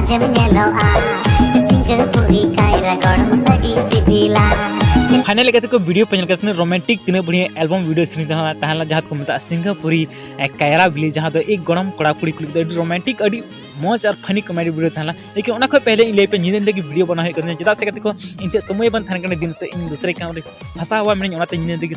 mojam nyeloa Singapuri kaira gorm lagi sibila final कहते को video पे चलकर रोमांटिक तीन बढ़िया एल्बम वीडियो सीरीज तहला जहाँ को मतलब सिंगापुरी कायरा बिली जहाँ तो एक गरम कड़ा कुड़ी कुड़ी रोमांटिक अड़ी मौज और फनी कॉमेडी वीडियो था लेकिन उना खो पहले इन पे निंदे की वीडियो बना है चेदा से कहते को इनते समय बन थाने दिन से इन दूसरे काम रे फंसा हुआ मैंने उनाते निंदे की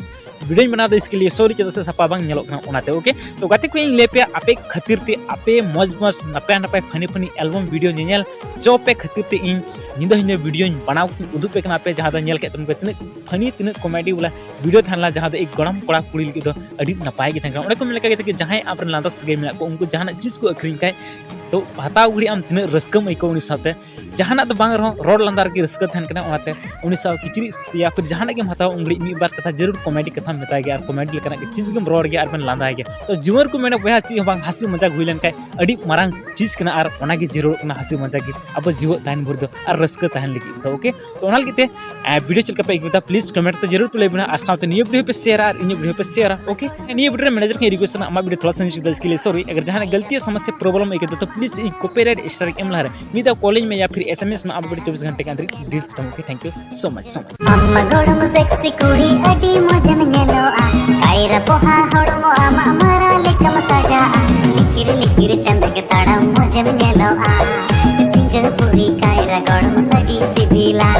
वीडियो बना दो इसके लिए सॉरी चेदा से सपा बांग नेलो उनाते ओके तो गाते को इन ले पे आपे खातिर ते आपे मौज मौज नपे नपे फनी फनी एल्बम वीडियो नेल जो पे खातिर ते इन निंदा हिंदे वीडियो बनाओ उदुग पे कना पे जहाँ नेल के तुमको तिने फनी तिने कॉमेडी वाला वीडियो थानला जहाँ दो एक गरम कड़ा कुड़ी लगी दो अड़ी नपाय के थान उन्हें को मिलका कहते कि जहाँ आप लांदा सगे मिला को उनको जहाँ चीज को अखरीन का तो हताव गुड़ी आम तीन रस्कम आइको उनी साथे जहाना तो बांग रहो रोड लंदार की रस्क थान कना उनाते उनी साव किचरी या फिर जहाना के हताव उंगली मी बार कथा जरूर कॉमेडी कथा मेता गया कॉमेडी लेकना के चीज के रोड गया और मन लांदा गया तो जीवन को मैंने बया चीज बांग हंसी मजाक हुई लेनका अड़ी मारंग चीज कना और ओना के जरूर कना हंसी मजाक की अब जीव तान भर दो और रस्क तान लगी तो ओके तो ओनाल केते वीडियो चल पे एकता प्लीज कमेंट तो जरूर ले बना और साथ निये वीडियो पे शेयर और इन वीडियो पे शेयर ओके निये वीडियो मैनेजर के रिक्वेस्ट अमा वीडियो थोड़ा सा इसके लिए सॉरी अगर जहां गलती समस्या प्रॉब्लम है तो प्लीज कॉपीराइट स्ट्राइक एम लहर मीदा कॉलेज में या फिर एसएमएस में आप 24 घंटे के अंदर डिलीट करते thank you so much amma godam sexy kuri adi mojam nyeloa kaira poha hodomo ama amara lekam saja likir likir chand ke tadam mojam nyeloa Singapuri kaira godam lagi sibila